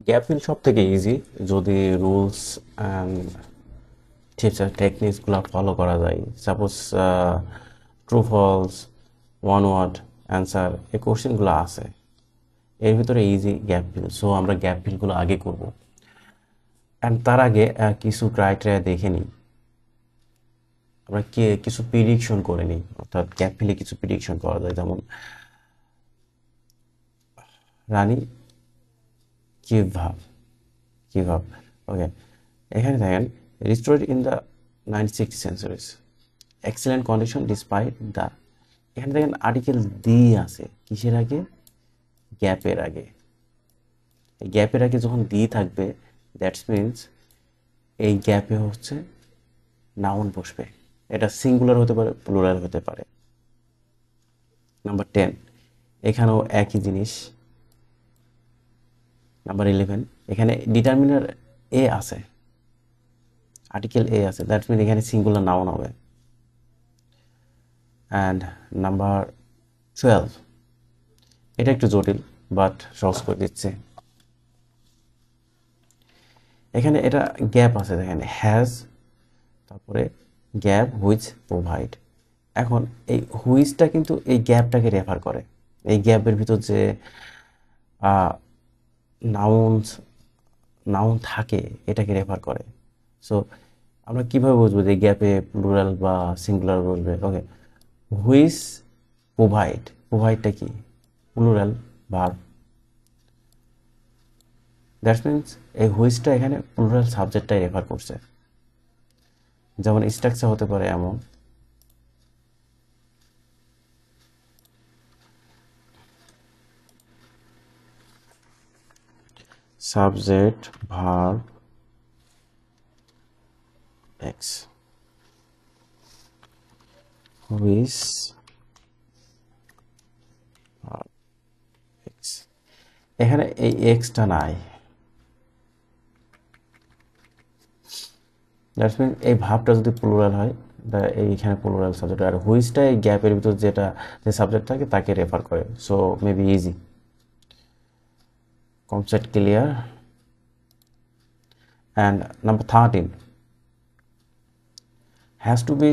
Gap fill সব থেকে easy যদি রুলস অ্যান্ড টিপস অ্যান্ড টেকনিক্সগুলো ফলো করা যায়। Suppose true false, one word answer, এই কোশ্চেনগুলো আছে এর ভিতরে ইজি গ্যাপ ফিল। সো আমরা গ্যাপ ফিলগুলো আগে করব, অ্যান্ড তার আগে কিছু ক্রাইটেরিয়া দেখে নিই। আমরা কিছু প্রিডিকশন করে নিই, অর্থাৎ গ্যাপ ফিলে কিছু প্রিডিকশন করা যায়। যেমন রানী কিভাব ওকে, এখানে দেখেন restored in the 1960 centuries, excellent condition despite the, এখানে দেখেন আর্টিকেল দি আছে কিসের আগে, গ্যাপের আগে। এই গ্যাপের আগে যখন দি থাকবে দ্যাটস মিনস এই গ্যাপে হচ্ছে নাউন বসবে। এটা সিঙ্গুলার হতে পারে, প্লুরাল হতে পারে। নাম্বার 10, এখানেও একই জিনিস। নাম্বার 11, এখানে ডিটারমিনার এ আছে, আর্টিকেল এ আছে, দ্যাটস মিন এখানে সিঙ্গুলার নাউন হবে। অ্যান্ড নাম্বার 12, এটা একটু জটিল বাট সহজ করে দিচ্ছে। এখানে এটা গ্যাপ আছে, দেখেন হ্যাজ, তারপরে গ্যাপ হুইচ প্রোভাইড। এখন এই হুইচটা কিন্তু এই গ্যাপটাকে রেফার করে, এই গ্যাপের ভিতর যে নাউন্স নাউন থাকে এটাকে রেফার করে। সো আমরা কিভাবে বুঝবো যে গ্যাপে প্লুরাল বা সিঙ্গুলার বলবে? ওকে, হুইচ প্রোভাইডটা কি? Plural verb. দ্যাটস মিনস এই হুইচটা এখানে প্লুরাল সাবজেক্টটাই রেফার করছে। যেমন স্ট্রাকচার হতে পারে এমন, subject verb x, which verb x. এখানে এই এক্সটা নাই, দ্যাটস মিন এই ভাবটা যদি প্লুরাল হয় এইখানে প্লুরাল সাবজেক্ট, আর হুইচটা এই গ্যাপের ভিতর যেটা যে সাবজেক্ট থাকে তাকে রেফার করে। So maybe easy, concept clear. And number 13, has to be,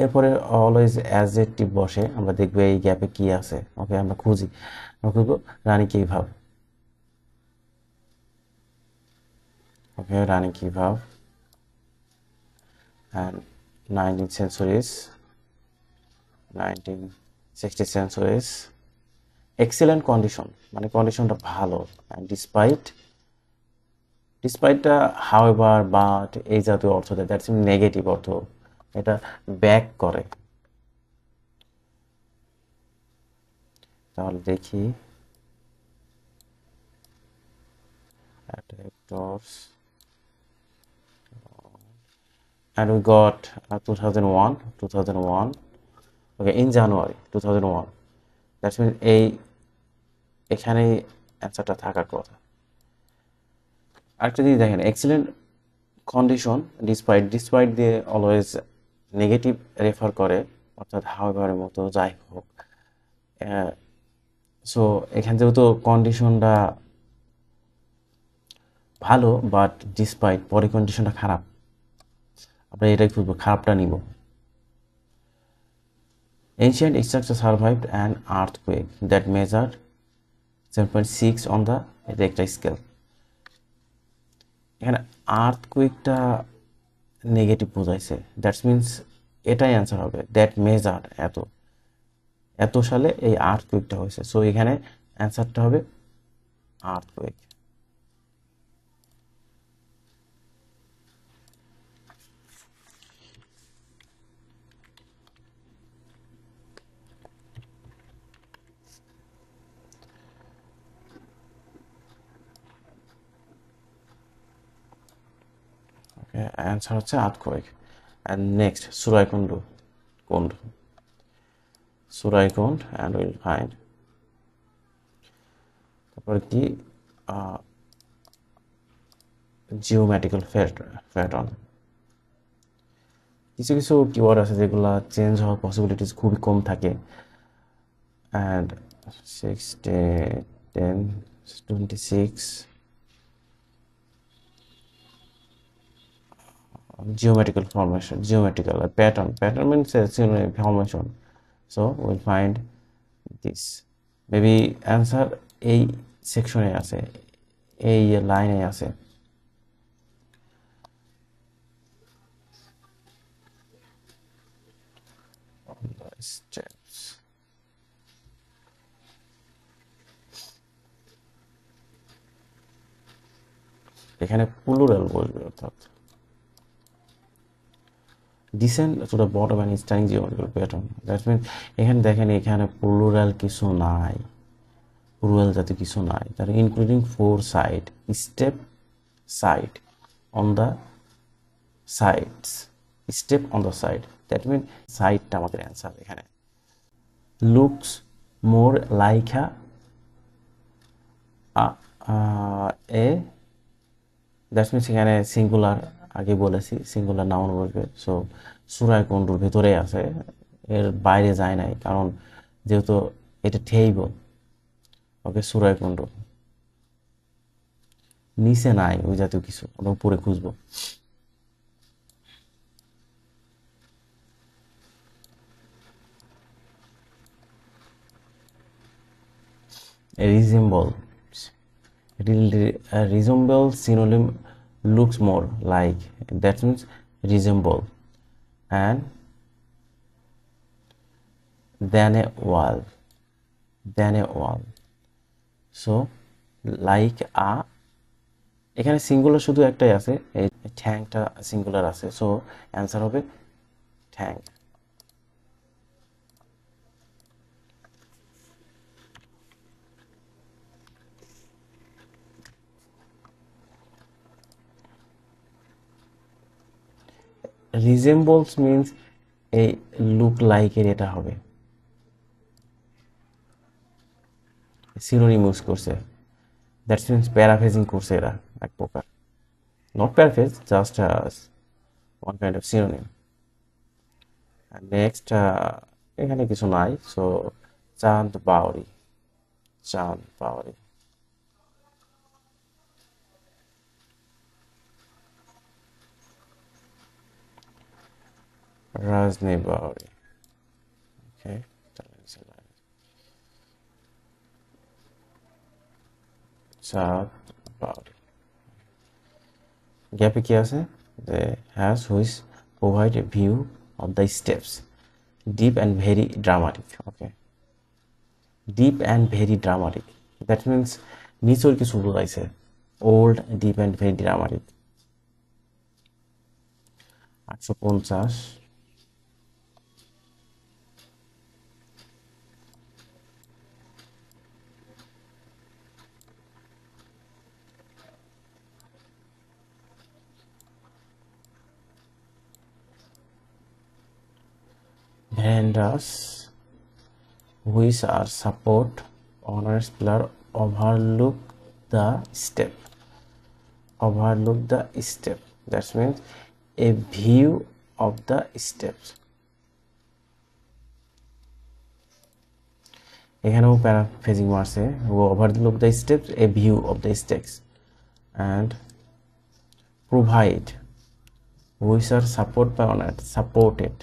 এরপরে অলওয়েজ অ্যাডজেক্টিভ বসে, আমরা দেখবো এই গ্যাপে কি আছে। ওকে, আমরা খুঁজি, আমরা খুঁজবো রানী কি ভাব। ওকে, রানী কি ভাব অ্যান্ড 1960 সেঞ্চুরিজ, এক্সিলেন্ট কন্ডিশন মানে কন্ডিশনটা ভালো। অ্যান্ড ডিসপাইটটা হাউএভার, বাট এই জাতীয় অর্থ দেয়, দ্যাটস নেগেটিভ অর্থ, এটা ব্যাক করে। তাহলে দেখি অ্যাট্রাক্টরস, and we got 2001, okay, in January 2001, that means এখানেই অ্যান্সারটা থাকার কথা। আরেকটা জিনিস দেখেন, এক্সিলেন্ট কন্ডিশন ডিসপাইট দিয়ে অলওয়েজ নেগেটিভ রেফার করে, অর্থাৎ হাউএভারের মতো যাই হোক। সো এখানে যেহেতু কন্ডিশনটা ভালো বাট ডিসপাইট পরে কন্ডিশনটা খারাপ, আমরা এটাই খুঁজবো, খারাপটা নিব। Ancient structure survived an earthquake that measured 7.6 on the Richter scale. এখানে আর্থকুয়েকটা নেগেটিভ বোঝাইছে, দ্যাটস মিনস এটাই অ্যান্সার হবে, দ্যাট মেজার এত এত সালে এই আর্থকুয়েকটা হয়েছে। সো এখানে অ্যান্সারটা হবে আর্থকুয়েক। ওকে, অ্যান্সার হচ্ছে আর্থকুয়েক। অ্যান্ড নেক্সট কোন্ড সুরাইকুন্ড অ্যান্ড উইল ফাইন্ড। তারপরে কি জিওমেট্রিক্যাল প্যাটার্ন, কিছু কিছু কিওয়ার্ড আছে যেগুলো চেঞ্জ হওয়ার পসিবিলিটিস খুবই কম থাকে। And 6 10 26 geometrical formation, geometrical pattern means a synonym formation. So we'll find this. Maybe answer এই সেকশনে আছে, এই লাইনে আছে। Steps, এখানে প্লুরাল বলবে, অর্থাৎ descend to the bottom and stunning geometrical pattern. That means এখানে দেখেন এখানে প্লুরাল কিছু নাই, প্লুরাল জাতীয় কিছু নাই, তার including 4 side, step side on the sides, step on the side. That mean সাইডটা আমাদের অ্যান্সার এখানে। Looks more like a, that means এখানে সিঙ্গুলার আগে বলেছি, সিঙ্গুলার নাউন বলবে। সো সুরায় কুণ্ডুর ভেতরে আছে, এর বাইরে যায় নাই, কারণ যেহেতু এটা টেইবল। ওকে, সুরায় কুণ্ডু নিচে নাই ওই জাতীয় কিছু, ওটা উপরে খুঁজবো। resemble, resemble synonym looks more like, that means resemble, and than a wall, than a wall. So like a, এখানে সিঙ্গুলার শুধু একটাই আছে, এই ঠ্যাংটা সিঙ্গুলার আছে, সো অ্যান্সার হবে ঠ্যাং। রিজেম্বলস মিন্স এই লুক লাইকের এটা হবে, সিনোনিম ইউজ করছে, দ্যাটস মিন্স প্যারাফ্রেজিং করছে এরা এক প্রকার, not paraphrase, just one kind of synonym. Next এখানে কিছু নাই, সো চাঁদ বাউরি, চাঁদ বাউরি। রাজনী বাউরি, ওকে, চাঁদ বাউরি। গ্যাপে কি আছে? যে has which provide a view of the steps, deep and very dramatic. Okay, deep and very dramatic, that means নিচের কিছু বোঝাইছে, old, deep and very dramatic. 850। verandas which are support honors pillar overlook the step, overlook the step, that means a view of the steps। এখানেও paraphrasing মারছে, overlook the steps, a view of the steps, and provide which are support by honor, supported।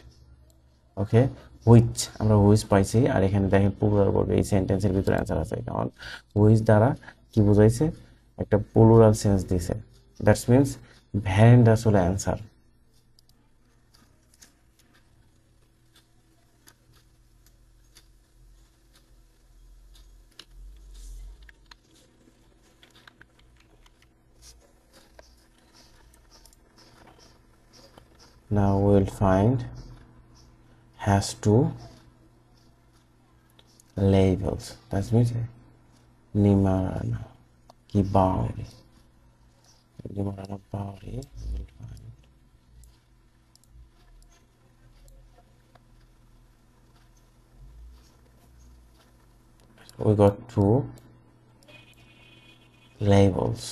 Okay, which, আমরা which পাইছি, আর এখানে দেখেন plural বলবে, এই সেন্টেন্সের ভিতরে অ্যান্সার আছে, কারণ হুইচ দ্বারা কি বোঝাইছে, একটা প্লুরাল সেন্স দিছে, দ্যাটস মিনস ভ্যারেন্ডাস হলো answer. Now we'll find has to labels, that means Nimarana ki boundary, Nimarana boundary, we'll find we got 2 labels।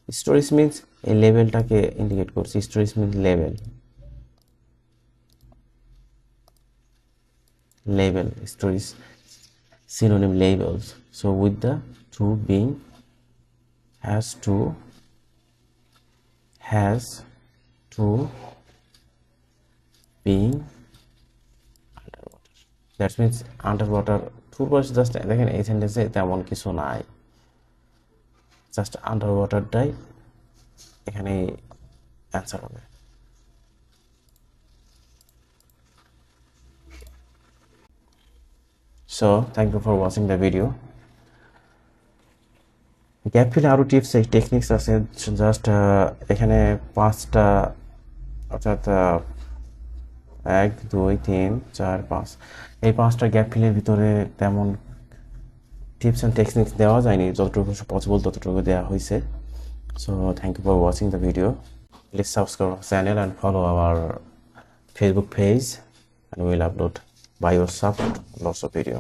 Stories means এই লেভেলটাকে ইন্ডিকেট করছে, stories means level, label, stories synonym labels, so with the 2 being has to, has to being underwater. That means underwater টুর পরে just দেখেন এই সেন্টেন্সে তেমন কিছু নাই, just আন্ডারওয়াটারটাই এখানে অ্যান্সার হবে। So thank you for watching the video. Gap ফিলে আরও টিপস এই টেকনিক্স আছে, জাস্ট এখানে 5টা, অর্থাৎ 1 2 3 4 5, এই 5টা গ্যাপ ফিলের ভিতরে তেমন টিপস অ্যান্ড টেকনিক্স দেওয়া যায়নি, যতটুকু পসিবল ততটুকু দেওয়া হয়েছে। So thank you for watching the video. Please subscribe our channel and follow our Facebook page, and we will upload by your support lots of video.